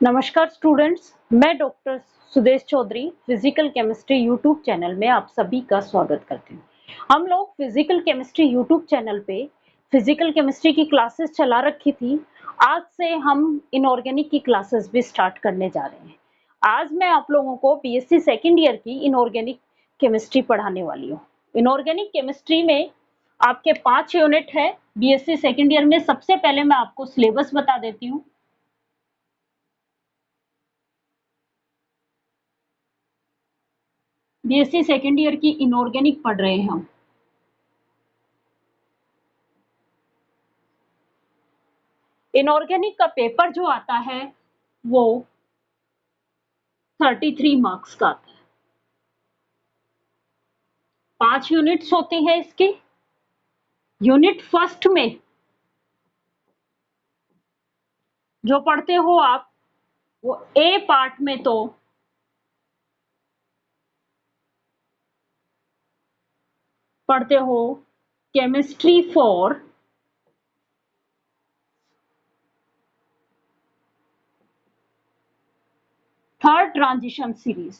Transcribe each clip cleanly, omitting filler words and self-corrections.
नमस्कार स्टूडेंट्स, मैं doctor Sudesh Chaudhary physical chemistry YouTube channel में आप सभी का स्वागत करती हूँ। हम लोग फिजिकल केमिस्ट्री यूट्यूब चैनल पे फिजिकल केमिस्ट्री की क्लासेस चला रखी थी। आज से हम इनऑर्गेनिक की क्लासेस भी स्टार्ट करने जा रहे हैं। आज मैं आप लोगों को बीएससी सेकेंड ईयर की इनऑर्गेनिक केमिस्ट्री पढ़ाने वाली हूँ। इनऑर्गेनिक केमिस्ट्री में आपके 5 यूनिट है बीएससी सेकेंड ईयर में। सबसे पहले मैं आपको सिलेबस बता देती हूँ। बीएससी सेकेंड ईयर की इनऑर्गेनिक पढ़ रहे हैं हम। इनऑर्गेनिक का पेपर जो आता है वो 33 मार्क्स का आता है। 5 यूनिट्स होती है इसकी। यूनिट फर्स्ट में जो पढ़ते हो आप वो ए पार्ट में तो पढ़ते हो chemistry for third transition series.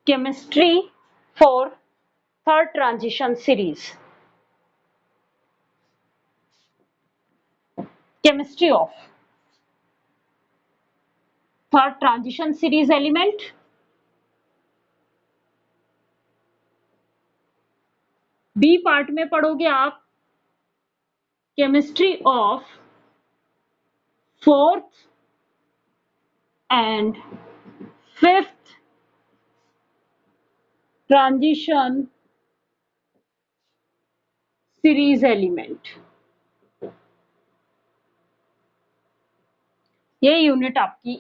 Chemistry for third transition series. Chemistry of third transition series element. B part में पढ़ोगे आप chemistry of fourth and fifth transition series element. ये यूनिट आपकी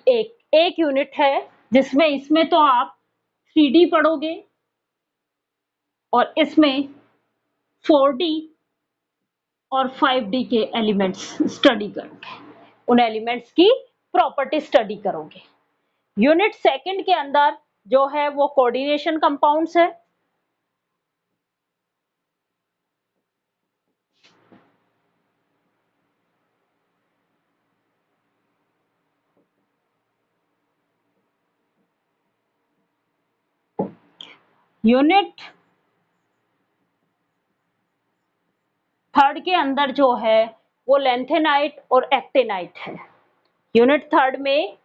एक यूनिट है जिसमें इसमें तो आप 3D पढ़ोगे और इसमें 4D और 5D के एलिमेंट्स स्टडी करोगे। उन एलिमेंट्स की प्रॉपर्टी स्टडी करोगे। यूनिट सेकंड के अंदर जो है वो कोऑर्डिनेशन कंपाउंड्स है। यूनिट थर्ड के अंदर जो है वो लेंथेनाइट और एक्टेनाइट है। यूनिट थर्ड में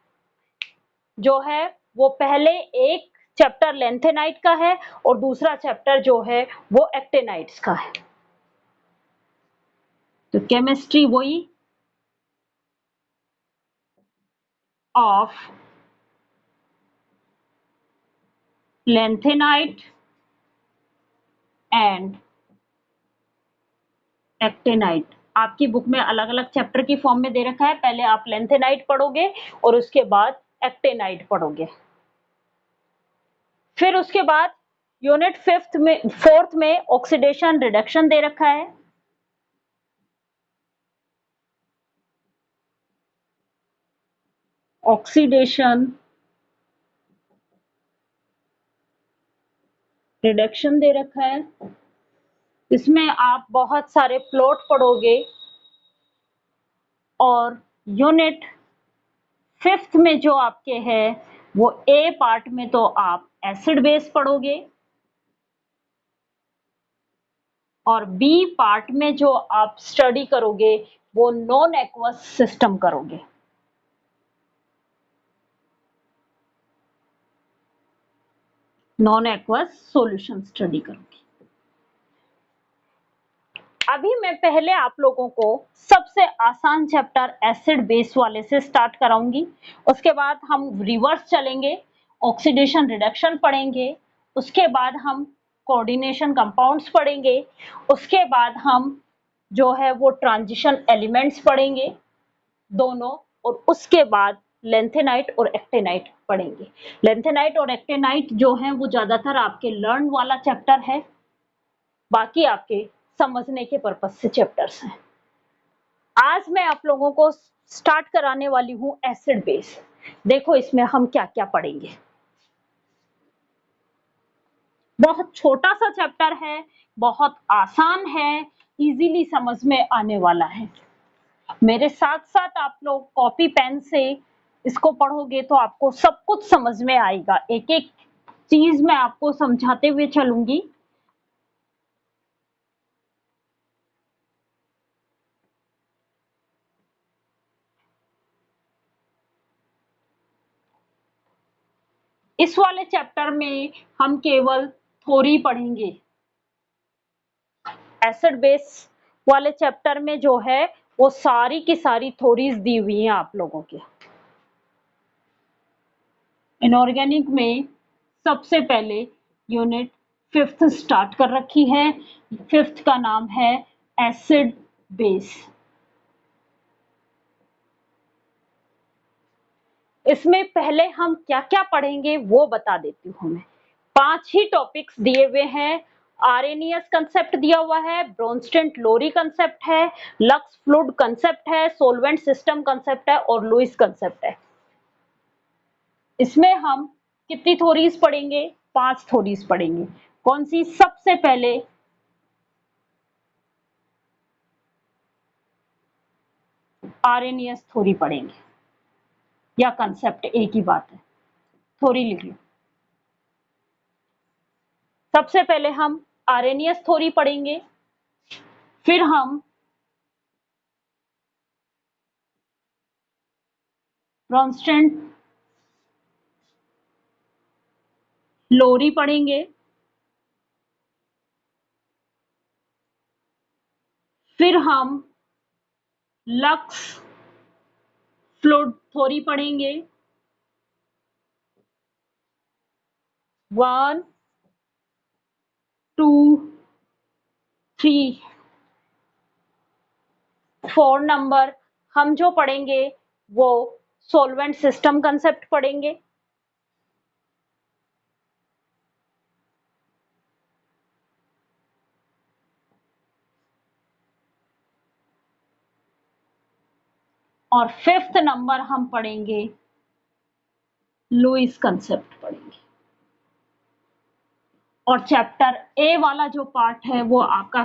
जो है वो पहले एक चैप्टर लेंथेनाइट का है और दूसरा चैप्टर जो है वो एक्टेनाइट्स का है। तो केमिस्ट्री वही ऑफ लेंथेनाइट एंड एक्टेनाइट। आपकी बुक में अलग अलग चैप्टर की फॉर्म में दे रखा है। पहले आप लेंथेनाइट पढ़ोगे और उसके बाद एक्टेनाइट पढ़ोगे। फिर उसके बाद यूनिट फोर्थ में ऑक्सीडेशन रिडक्शन दे रखा है। ऑक्सीडेशन रिडक्शन दे रखा है। इसमें आप बहुत सारे प्लॉट पढ़ोगे और यूनिट फिफ्थ में जो आपके है वो ए पार्ट में तो आप एसिड बेस पढ़ोगे और बी पार्ट में जो आप स्टडी करोगे वो नॉन एक्वस सिस्टम करोगे। नॉन एक्वस सॉल्यूशन स्टडी करोगे। अभी मैं पहले आप लोगों को सबसे आसान चैप्टर एसिड बेस वाले से स्टार्ट कराऊंगी। उसके बाद हम रिवर्स चलेंगे, ऑक्सीडेशन रिडक्शन पढ़ेंगे। उसके बाद हम कोऑर्डिनेशन कंपाउंड्स पढ़ेंगे। उसके बाद हम जो है वो ट्रांजिशन एलिमेंट्स पढ़ेंगे दोनों, और उसके बाद लेंथेनाइट और एक्टेनाइट पढ़ेंगे। लेंथेनाइट और एक्टेनाइट जो है वो ज्यादातर आपके लर्न वाला चैप्टर है, बाकी आपके समझने के पर्पस से चैप्टर्स हैं। आज मैं आप लोगों को स्टार्ट कराने वाली हूं एसिड बेस। देखो इसमें हम क्या क्या पढ़ेंगे। बहुत छोटा सा चैप्टर है, बहुत आसान है, इजीली समझ में आने वाला है। मेरे साथ साथ आप लोग कॉपी पेन से इसको पढ़ोगे तो आपको सब कुछ समझ में आएगा। एक एक चीज मैं आपको समझाते हुए चलूंगी। इस वाले चैप्टर में हम केवल थ्योरी पढ़ेंगे। एसिड बेस वाले चैप्टर में जो है वो सारी की सारी थ्योरीज दी हुई हैं आप लोगों के। इनऑर्गेनिक में सबसे पहले यूनिट 5th स्टार्ट कर रखी है। 5th का नाम है एसिड बेस। इसमें पहले हम क्या-क्या पढ़ेंगे वो बता देती हूँ मैं। 5 ही टॉपिक्स दिए हुए हैं। आर्हेनियस कंसेप्ट दिया हुआ है, ब्रोंस्टेन-लोरी कंसेप्ट है, लक्स फ्लूइड कंसेप्ट है, सॉल्वेंट सिस्टम कंसेप्ट है और लुईस कंसेप्ट है। इसमें हम कितनी थ्योरीज पढ़ेंगे? 5 थ्योरीज पढ़ेंगे। कौन सी? सबसे पहले आर्हेनियस थ्योरी पढ़ेंगे, या कंसेप्ट एक ही बात है, थ्योरी लिख लो। सबसे पहले हम आर्हेनियस थ्योरी पढ़ेंगे, फिर हम ब्रोंस्टेन-लोरी पढ़ेंगे, फिर हम लक्स फ्लूइड थ्योरी पढ़ेंगे। 1 2 3 4 नंबर हम जो पढ़ेंगे वो सॉल्वेंट सिस्टम कंसेप्ट पढ़ेंगे। और 5th नंबर हम पढ़ेंगे लुईस कंसेप्ट पढ़ेंगे। और चैप्टर ए वाला जो पार्ट है वो आपका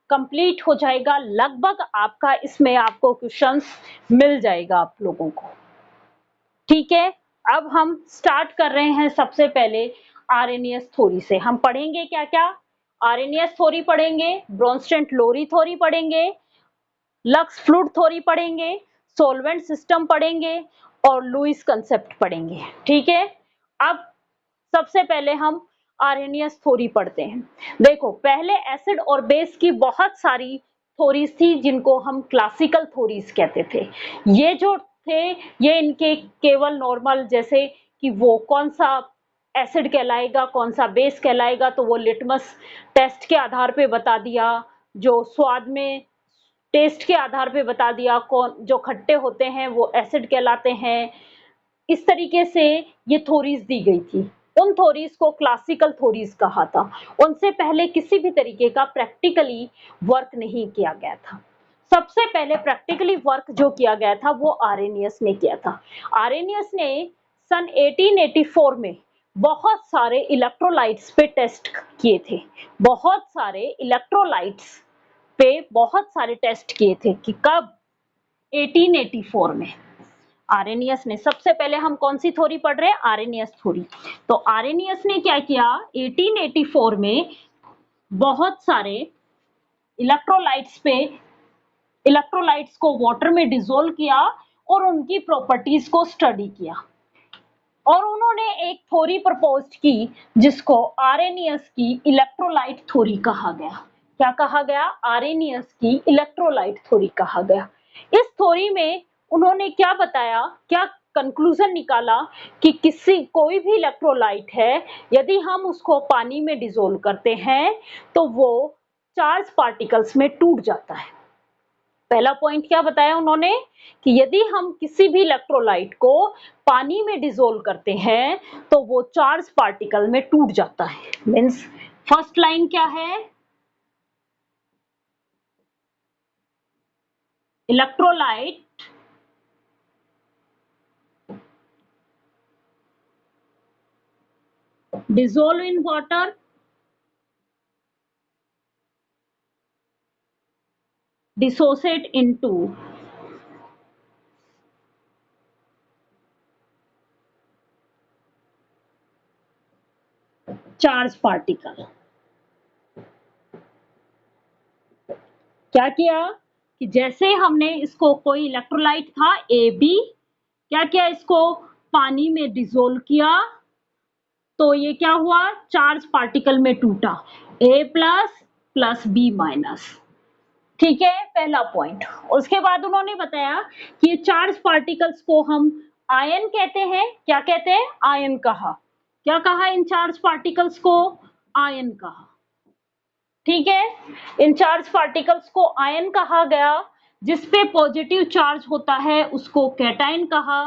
कंप्लीट हो जाएगा। लगभग आपका इसमें आपको क्वेश्चंस मिल जाएगा आप लोगों को। ठीक है, अब हम स्टार्ट कर रहे हैं सबसे पहले आर्हेनियस थ्योरी से। हम पढ़ेंगे क्या क्या? आर्हेनियस थ्योरी पढ़ेंगे, ब्रोंस्टेन-लोरी थ्योरी पढ़ेंगे, लक्स फ्लूइड थ्योरी पढ़ेंगे, सॉल्वेंट सिस्टम पढ़ेंगे और लुईस कंसेप्ट पढ़ेंगे। ठीक है, अब सबसे पहले हम आर्हेनियस थ्योरी पढ़ते हैं। देखो, पहले एसिड और बेस की बहुत सारी थ्योरीज थी जिनको हम क्लासिकल थ्योरीज कहते थे। ये जो थे ये इनके केवल नॉर्मल, जैसे कि वो कौन सा एसिड कहलाएगा कौन सा बेस कहलाएगा तो वो लिटमस टेस्ट के आधार पे बता दिया, जो स्वाद में टेस्ट के आधार पे बता दिया, कौन जो खट्टे होते हैं वो एसिड कहलाते हैं। इस तरीके से ये थ्योरीज दी गई थी। उन थ्योरीज को क्लासिकल थ्योरीज कहा था। उनसे पहले किसी भी तरीके का प्रैक्टिकली वर्क नहीं किया गया था। सबसे पहले प्रैक्टिकली वर्क जो किया गया था वो आर्हेनियस ने किया था। आर्हेनियस ने सन 1884 में बहुत सारे इलेक्ट्रोलाइट्स पे टेस्ट किए थे। बहुत सारे इलेक्ट्रोलाइट्स पे बहुत सारे टेस्ट किए थे कि कब? 1884 में आर्हेनियस ने। सबसे पहले हम कौन सी थ्योरी पढ़ रहे हैं? Arrhenius theory. तो आर्हेनियस ने क्या किया? 1884 में बहुत सारे इलेक्ट्रोलाइट्स पे इलेक्ट्रोलाइट्स को वाटर में डिसोल्व किया और उनकी प्रॉपर्टीज को स्टडी किया और उन्होंने एक थ्योरी प्रपोज की जिसको आर्हेनियस की इलेक्ट्रोलाइट थ्योरी कहा गया। क्या कहा गया? आर्हेनियस की इलेक्ट्रोलाइट थ्योरी कहा गया। इस थ्योरी में उन्होंने क्या बताया, क्या कंक्लूजन निकाला कि कोई भी इलेक्ट्रोलाइट है, यदि हम उसको पानी में डिसोल्व करते हैं तो वो चार्ज पार्टिकल्स में टूट जाता है। पहला पॉइंट क्या बताया उन्होंने कि यदि हम किसी भी इलेक्ट्रोलाइट को पानी में डिसोल्व करते हैं तो वो चार्ज पार्टिकल में टूट जाता है। मींस फर्स्ट लाइन क्या है? Electrolyte dissolve in water dissociate into charge particle. क्या किया कि जैसे हमने इसको, कोई इलेक्ट्रोलाइट था AB, क्या किया, इसको पानी में डिसोल्व किया तो ये क्या हुआ, चार्ज पार्टिकल में टूटा, A plus plus B minus. ठीक है, पहला पॉइंट। उसके बाद उन्होंने बताया कि ये चार्ज पार्टिकल्स को हम आयन कहते हैं। क्या कहते हैं, आयन कहा। क्या कहा, इन चार्ज पार्टिकल्स को आयन कहा। ठीक है, इन चार्ज पार्टिकल्स को आयन कहा गया। जिस पे पॉजिटिव चार्ज होता है उसको कैटायन कहा,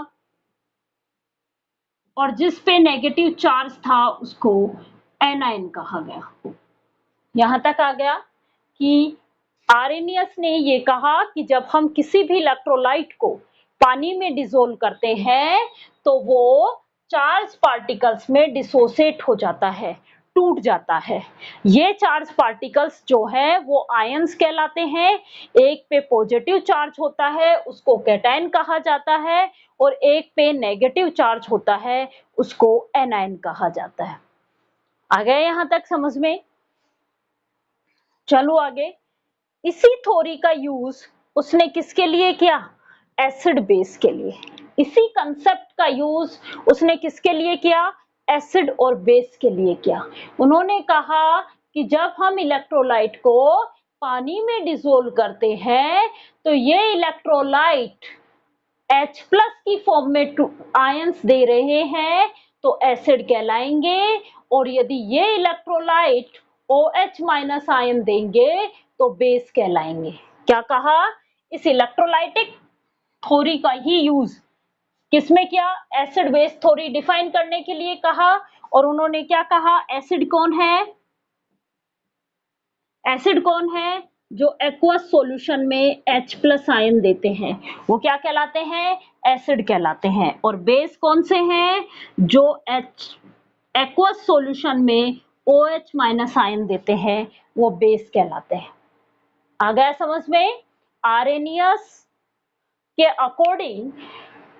और जिस पे नेगेटिव चार्ज था उसको एनायन कहा गया। यहां तक आ गया कि आर्रेनियस ने ये कहा कि जब हम किसी भी इलेक्ट्रोलाइट को पानी में डिसोल्व करते हैं तो वो चार्ज पार्टिकल्स में डिसोसिएट हो जाता है, टूट जाता है। ये चार्ज पार्टिकल्स जो है वो आयंस कहलाते हैं। एक पे पॉजिटिव चार्ज होता है उसको कैटायन कहा जाता है, और एक पे नेगेटिव चार्ज होता है उसको एनायन कहा जाता है। आ गया यहां तक समझ में? चलो आगे। इसी थ्योरी का यूज उसने किसके लिए किया, एसिड बेस के लिए। इसी कंसेप्ट का यूज उसने किसके लिए किया, एसिड और बेस के लिए किया। उन्होंने कहा कि जब हम इलेक्ट्रोलाइट को पानी में डिसोल्व करते हैं तो ये इलेक्ट्रोलाइट H प्लस की फॉर्म में आयंस दे रहे हैं तो एसिड कहलाएंगे, और यदि ये इलेक्ट्रोलाइट OH माइनस आयन देंगे तो बेस कहलाएंगे। क्या कहा, इस इलेक्ट्रोलाइटिक थ्योरी का ही यूज किसमें किया, एसिड बेस थ्योरी डिफाइन करने के लिए कहा। और उन्होंने क्या कहा, एसिड कौन है, एसिड कौन है, जो एक्वस सॉल्यूशन में H प्लस आयन देते हैं वो क्या कहलाते हैं, एसिड कहलाते हैं। और बेस कौन से हैं, जो एक्वस सॉल्यूशन में OH माइनस आयन देते हैं वो बेस कहलाते हैं। आ गया समझ में? आर्रेनियस के अकॉर्डिंग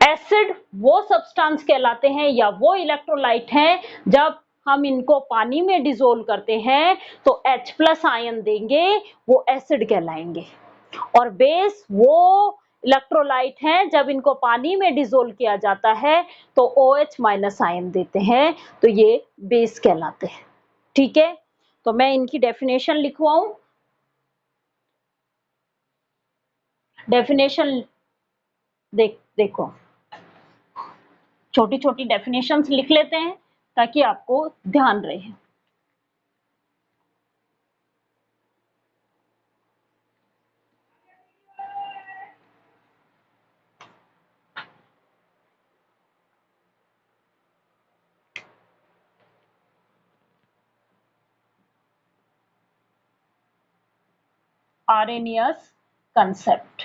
एसिड वो सब्सटेंस कहलाते हैं या वो इलेक्ट्रोलाइट हैं जब हम इनको पानी में डिसोल्व करते हैं तो H प्लस आयन देंगे वो एसिड कहलाएंगे, और बेस वो इलेक्ट्रोलाइट हैं जब इनको पानी में डिसोल्व किया जाता है तो OH माइनस आयन देते हैं तो ये बेस कहलाते हैं। ठीक है, तो मैं इनकी डेफिनेशन लिखवाऊं। डेफिनेशन देखो, छोटी छोटी डेफिनेशंस लिख लेते हैं ताकि आपको ध्यान रहे। आर्रेनियस कंसेप्ट,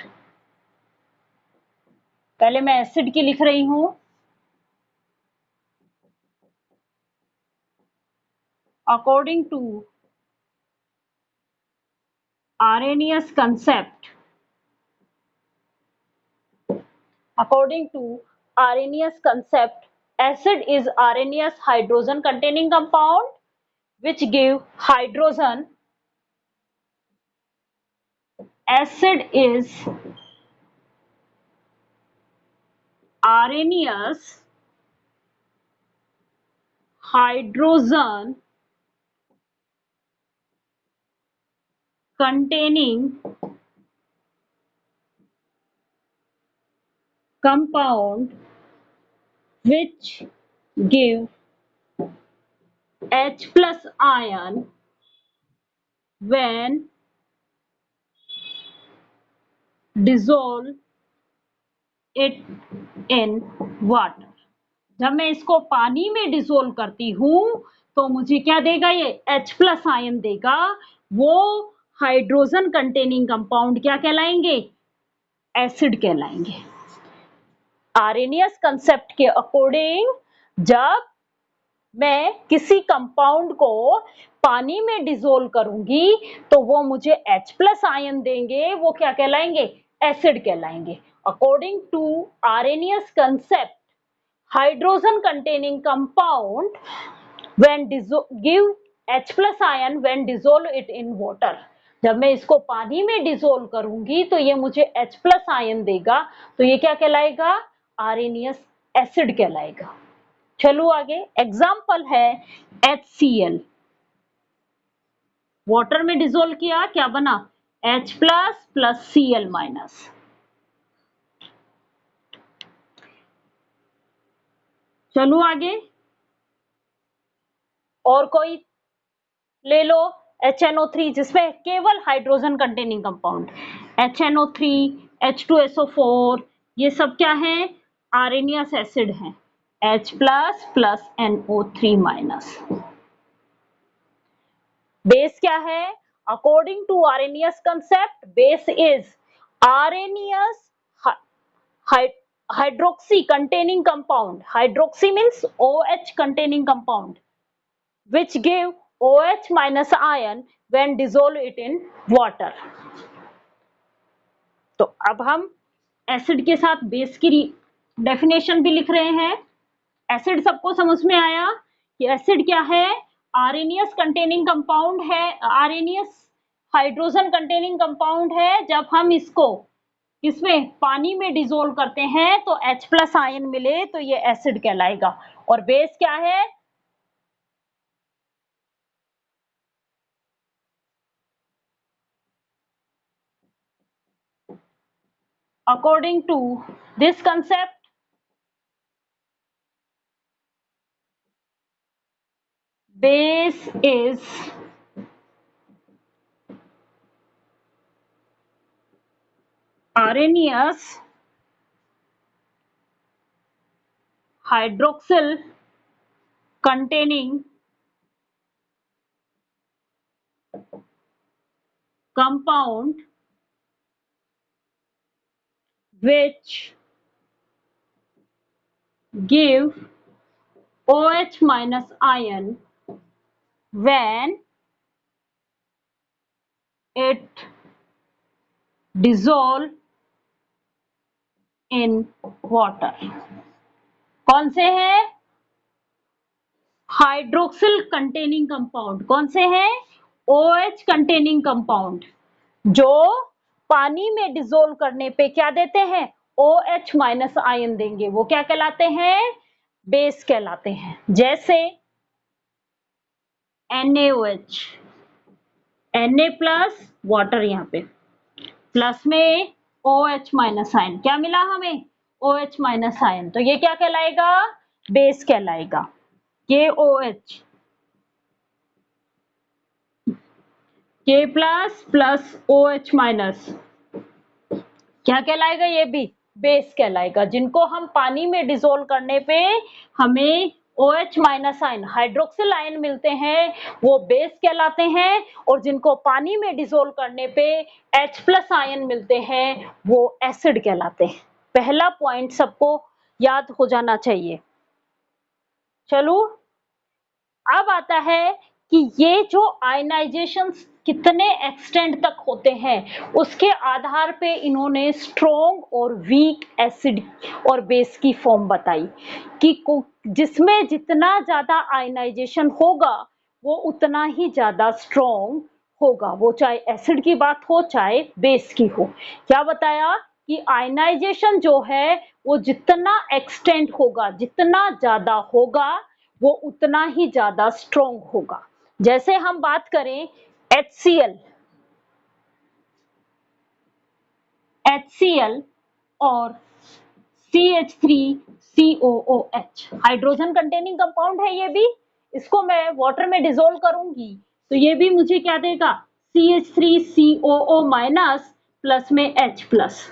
पहले मैं एसिड की लिख रही हूं। According to Arrhenius concept, according to Arrhenius concept, acid is Arrhenius hydrogen containing compound which give hydrogen. Acid is Arrhenius hydrogen containing compound which give H plus ion when dissolve it in water। जब मैं इसको पानी में dissolve करती हूं तो मुझे क्या देगा, ये H प्लस आयन देगा। वो हाइड्रोजन कंटेनिंग कंपाउंड क्या कहलाएंगे, एसिड कहलाएंगे। आर्रेनियस कंसेप्ट के अकॉर्डिंग जब मैं किसी कंपाउंड को पानी में डिसोल्व करूंगी तो वो मुझे H प्लस आयन देंगे, वो क्या कहलाएंगे? एसिड कहलाएंगे। According to Arrhenius concept, hydrogen containing compound when give H plus ion when dissolve it in water। जब मैं इसको पानी में डिसोल्व करूंगी तो ये मुझे H प्लस आयन देगा, तो ये क्या कहलाएगा? आर्हेनियस एसिड कहलाएगा। चलो आगे, एग्जाम्पल है HCl। वाटर में डिसोल्व किया, क्या बना? H plus plus Cl minus. चलो आगे, और कोई ले लो HNO3, जिसमें केवल hydrogen containing compound HNO3, H2SO4, ये सब क्या है? आर्हेनियस एसिड है। H plus plus NO3 minus. Base क्या है? According to Arrhenius concept, base is Arrhenius hydroxy containing compound। hydroxy means OH containing compound which give OH minus ion when dissolve it in water। तो अब हम acid के साथ base की definition भी लिख रहे हैं। एसिड सबको समझ में आया कि एसिड क्या है? आर्हेनियस कंटेनिंग कंपाउंड है, आर्हेनियस हाइड्रोजन कंटेनिंग कंपाउंड है। जब हम इसको इसमें पानी में डिसोल्व करते हैं तो H प्लस आयन मिले तो ये एसिड कहलाएगा। और बेस क्या है? According to this concept, base is arrhenius hydroxyl containing compound which give OH minus ion when it dissolve in water। कौन से हैं? Hydroxyl containing compound. कौन से हैं? OH कंटेनिंग कंपाउंड, जो पानी में डिसोल्व करने पे क्या देते हैं? OH माइनस आयन देंगे। वो क्या कहलाते हैं? बेस कहलाते हैं। जैसे NaOH, Na प्लस वाटर, यहाँ पे प्लस में OH माइनस आयन, क्या मिला हमें? OH minus ion. तो ये क्या कहलाएगा? बेस कहलाएगा। KOH, K plus plus OH minus, क्या कहलाएगा? ये भी बेस कहलाएगा। जिनको हम पानी में डिसोल्व करने पे हमें OH minus ion, hydroxyl ion मिलते हैं, वो बेस कहलाते हैं। और जिनको पानी में डिसोल्व करने पे H प्लस आयन मिलते हैं, वो एसिड कहलाते हैं। पहला पॉइंट सबको याद हो जाना चाहिए। चलो, अब आता है कि ये जो आयनाइजेशन कितने एक्सटेंट तक होते हैं, उसके आधार पे इन्होंने स्ट्रॉन्ग और वीक एसिड और बेस की फॉर्म बताई कि जिसमें जितना ज्यादा आयनाइजेशन होगा वो उतना ही ज्यादा स्ट्रॉन्ग होगा, वो चाहे एसिड की बात हो चाहे बेस की हो। क्या बताया कि आयनाइजेशन जो है वो जितना एक्सटेंट होगा, जितना ज्यादा होगा, वो उतना ही ज्यादा स्ट्रॉन्ग होगा। जैसे हम बात करें HCl, और CH3COOH, हाइड्रोजन कंटेनिंग कंपाउंड है ये भी। इसको मैं वाटर में डिसोल्व करूंगी तो ये भी मुझे क्या देगा? CH3COO माइनस प्लस में H प्लस।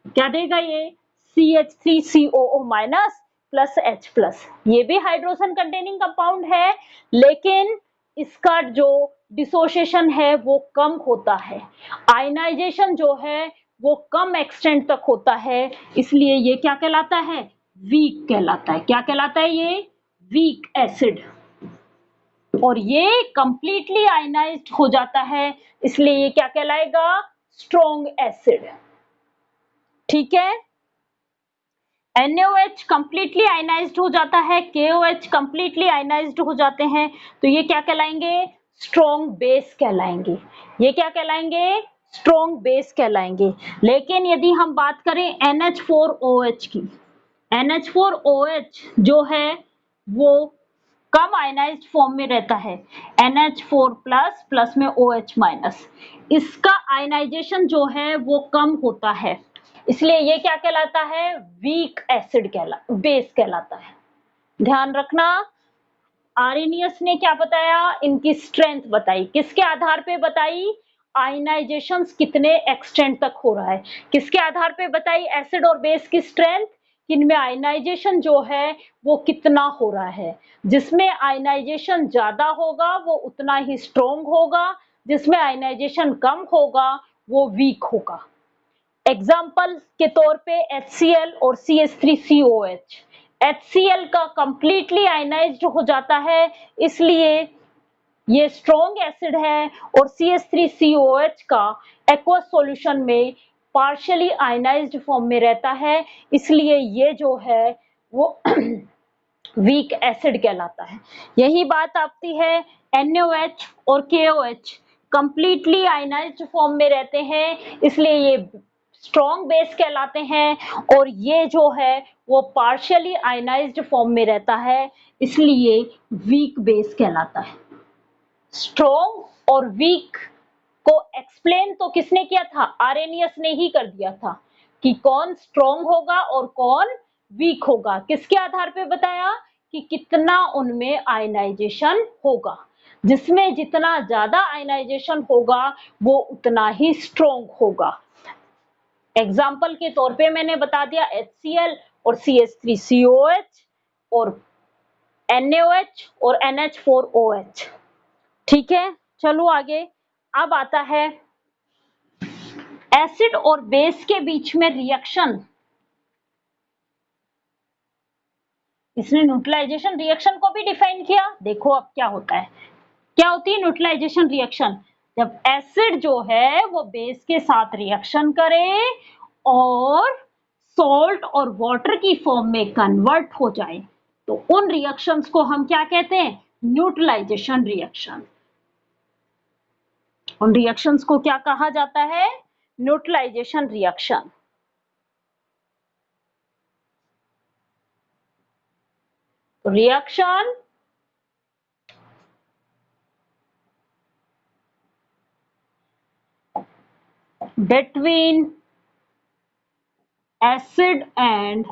क्या देगा ये? CH3COO minus plus H plus. ये भी हाइड्रोजन कंटेनिंग कंपाउंड है, लेकिन इसका जो डिसोसिएशन है वो कम होता है, आयनाइजेशन जो है वो कम एक्सटेंट तक होता है, इसलिए ये क्या कहलाता है? वीक कहलाता है। क्या कहलाता है ये? Weak acid. और ये कंप्लीटली आयनाइज्ड हो जाता है, इसलिए ये क्या कहलाएगा? Strong acid. ठीक है, NaOH कंप्लीटली आयनाइज्ड हो जाता है, KOH कंप्लीटली आयनाइज्ड हो जाते हैं, तो ये क्या कहलाएंगे? स्ट्रॉन्ग बेस कहलाएंगे। ये क्या कहलाएंगे? स्ट्रॉन्ग बेस कहलाएंगे। लेकिन यदि हम बात करें NH4OH की, NH4OH जो है वो कम आयनाइज्ड फॉर्म में रहता है, NH4 प्लस प्लस में OH माइनस, इसका आयनाइजेशन जो है वो कम होता है, इसलिए ये क्या कहलाता है? वीक एसिड बेस कहलाता है। ध्यान रखना, आर्रेनियस ने क्या बताया? इनकी स्ट्रेंथ बताई। किसके आधार पे बताई? आयनाइजेशन कितने एक्सटेंट तक हो रहा है। किसके आधार पे बताई एसिड और बेस की स्ट्रेंथ? इनमें आयनाइजेशन जो है वो कितना हो रहा है। जिसमें आयनाइजेशन ज्यादा होगा वो उतना ही स्ट्रॉन्ग होगा, जिसमें आयनाइजेशन कम होगा वो वीक होगा। एग्जाम्पल के तौर पे HCl और CH3COH। HCl का कंप्लीटली आयनाइज्ड हो जाता है, इसलिए ये स्ट्रॉन्ग एसिड है, और CH3COH का एक्वस सॉल्यूशन में पार्शियली आयनाइज्ड फॉर्म में रहता है, इसलिए ये जो है वो वीक एसिड कहलाता है। यही बात आती है NaOH और KOH कंप्लीटली आयनाइज्ड फॉर्म में रहते हैं, इसलिए ये स्ट्रॉन्ग बेस कहलाते हैं, और ये जो है वो पार्शियली आयनाइज्ड फॉर्म में रहता है, इसलिए वीक बेस कहलाता है। स्ट्रॉन्ग और वीक को एक्सप्लेन तो किसने किया था? आर्रेनियस ने ही कर दिया था कि कौन स्ट्रॉन्ग होगा और कौन वीक होगा। किसके आधार पे बताया? कि कितना उनमें आयनाइजेशन होगा, जिसमें जितना ज्यादा आयनाइजेशन होगा वो उतना ही स्ट्रॉन्ग होगा। एग्जाम्पल के तौर पे मैंने बता दिया HCl और CH3COH और NaOH और NH4OH। ठीक है, चलो आगे। अब आता है एसिड और बेस के बीच में रिएक्शन। इसने न्यूट्रलाइजेशन रिएक्शन को भी डिफाइन किया। देखो अब क्या होता है, क्या होती है न्यूट्रलाइजेशन रिएक्शन? जब एसिड जो है वो बेस के साथ रिएक्शन करे और सॉल्ट और वाटर की फॉर्म में कन्वर्ट हो जाए, तो उन रिएक्शंस को हम क्या कहते हैं? Neutralisation reaction. उन रिएक्शंस को क्या कहा जाता है? Neutralisation reaction. Reaction between acid and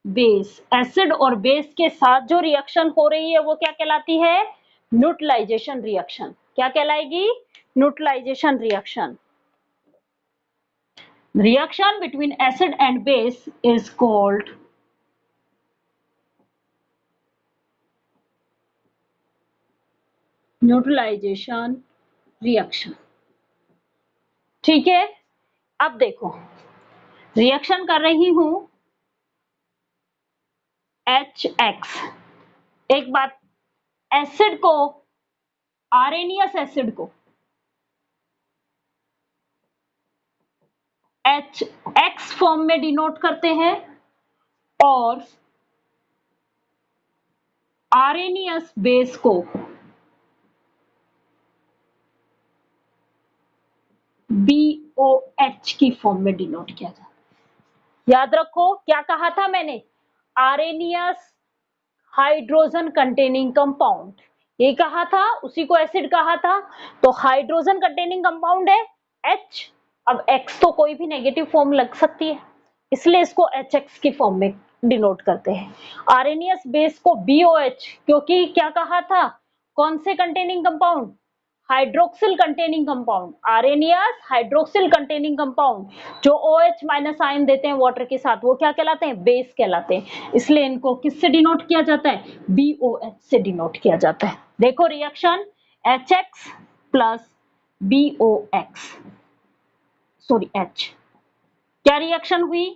base. Acid और बेस के साथ जो रिएक्शन हो रही है वो क्या कहलाती है? Neutralisation reaction. क्या कहलाएगी? Neutralisation reaction. Reaction between acid and base is called neutralisation reaction. ठीक है, अब देखो रिएक्शन कर रही हूं HX। एक बात, एसिड को, आर्रेनियस एसिड को HX फॉर्म में डिनोट करते हैं और आर्रेनियस बेस को BOH की फॉर्म में डिनोट किया जाता है। याद रखो क्या कहा था मैंने? आर्रेनियस हाइड्रोजन कंटेनिंग कंपाउंड, ये कहा था, उसी को एसिड कहा था। तो हाइड्रोजन कंटेनिंग कंपाउंड है H। अब X तो कोई भी नेगेटिव फॉर्म लग सकती है, इसलिए इसको HX की फॉर्म में डिनोट करते हैं। आर्रेनियस बेस को BOH, क्योंकि क्या कहा था? कौन से containing compound? Hydroxyl containing compound. Arrhenius hydroxyl containing compound जो OH माइनस आयन देते हैं वाटर के साथ, वो क्या कहलाते हैं? बेस कहलाते हैं। इसलिए इनको किससे डिनोट किया जाता है? BOH से डिनोट किया जाता है। देखो reaction HX plus BOX, sorry H, क्या रिएक्शन हुई?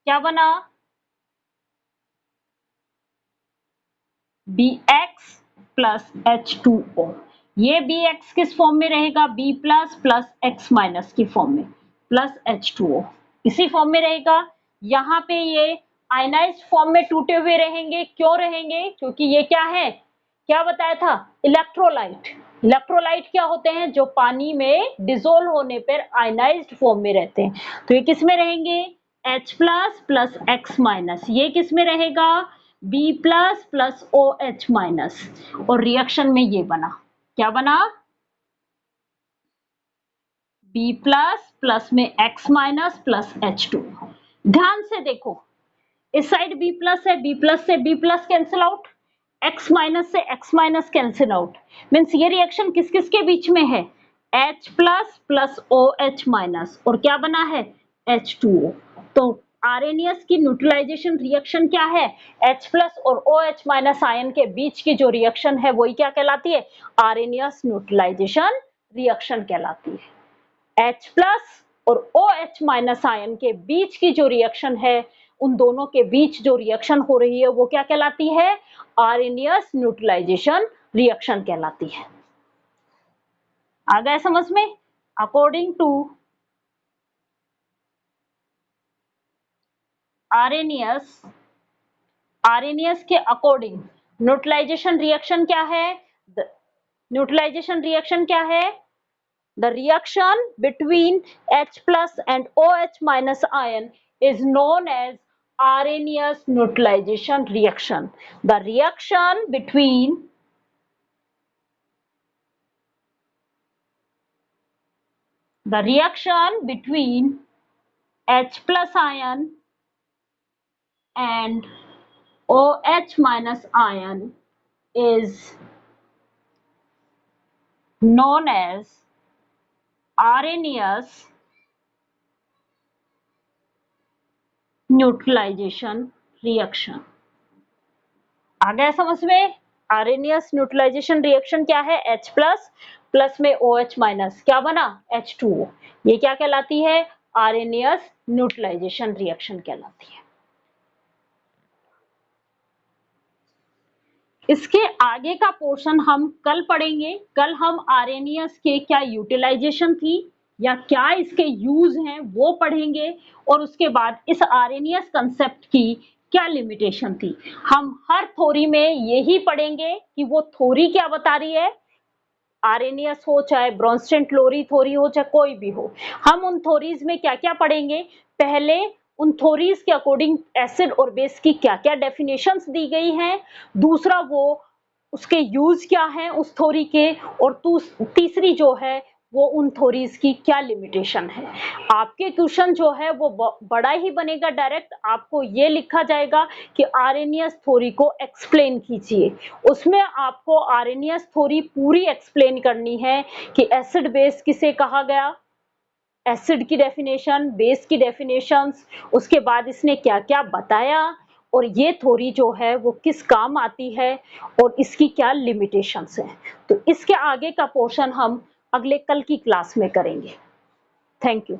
क्या बना? BX plus H2O। ये Bx किस फॉर्म में रहेगा? B plus plus X minus की फॉर्म में, प्लस H2O इसी फॉर्म में रहेगा। यहाँ पे ये आयनाइज्ड फॉर्म में टूटे हुए रहेंगे। क्यों रहेंगे? क्योंकि ये क्या है, क्या बताया था? इलेक्ट्रोलाइट। इलेक्ट्रोलाइट क्या होते हैं? जो पानी में डिसोल्व होने पर आयनाइज्ड फॉर्म में रहते हैं। तो ये किस में रहेंगे? H plus plus X minus. ये किस में रहेगा? B plus plus OH minus. और रिएक्शन में ये बना, क्या बना? B प्लस प्लस में X माइनस प्लस H2। ध्यान से देखो, इस साइड B प्लस है, B प्लस से B plus cancel out, X minus से X minus cancel out. Means ये रिएक्शन किस किस के बीच में है? H plus plus OH minus, और क्या बना है? H2O। तो आरएनएस की न्यूट्रलाइजेशन रिएक्शन क्या है? H प्लस और OH माइनस आयन के बीच की जो रिएक्शन है वही क्या कहलाती है? आरएनएस न्यूट्रलाइजेशन रिएक्शन कहलाती है। H प्लस और OH माइनस आयन के बीच की जो रिएक्शन है, उन दोनों के बीच जो रिएक्शन हो रही है वो क्या कहलाती है? आरएनएस न्यूट्रलाइजेशन रिएक्शन कहलाती है। आ गया समझ में? अकॉर्डिंग टू आरएनएस के अकॉर्डिंग न्यूट्रलाइजेशन रिएक्शन क्या है? न्यूट्रलाइजेशन रिएक्शन क्या है? The reaction between H plus and OH minus ion is known as Arrhenius neutralization reaction. The reaction between H plus ion and OH minus ion is known as Arrhenius neutralisation reaction. आ गया समझ में? Arrhenius neutralisation reaction क्या है? H plus plus में OH minus, क्या बना? H2O। ये क्या कहलाती है? आरएनएस न्यूट्रलाइजेशन रिएक्शन कहलाती है। इसके आगे का पोर्शन हम कल पढ़ेंगे। कल हम आरएनएस के क्या यूटिलाइजेशन थी या क्या इसके यूज हैं वो पढ़ेंगे, और उसके बाद इस आरएनएस कंसेप्ट की क्या लिमिटेशन थी। हम हर थ्योरी में यही पढ़ेंगे कि वो थ्योरी क्या बता रही है, आरएनएस हो चाहे ब्रोंस्टेन क्लोरी थ्योरी हो चाहे कोई भी हो, हम उन थ्योरीज में क्या क्या पढ़ेंगे। पहले उन थ्योरीज के अकॉर्डिंग एसिड और बेस की क्या क्या डेफिनेशंस दी गई हैं, दूसरा वो उसके यूज क्या हैं उस थ्योरी के, और तीसरी जो है वो उन थ्योरीज की क्या लिमिटेशन है। आपके क्वेश्चन जो है वो बड़ा ही बनेगा। डायरेक्ट आपको ये लिखा जाएगा कि आरएनएस थ्योरी को एक्सप्लेन कीजिए। उसमें आपको आरएनएस थ्योरी पूरी एक्सप्लेन करनी है कि एसिड बेस किसे कहा गया, एसिड की डेफिनेशन, बेस की डेफिनेशंस, उसके बाद इसने क्या क्या बताया, और ये थ्योरी जो है वो किस काम आती है, और इसकी क्या लिमिटेशंस हैं। तो इसके आगे का पोर्शन हम अगले कल की क्लास में करेंगे। Thank you.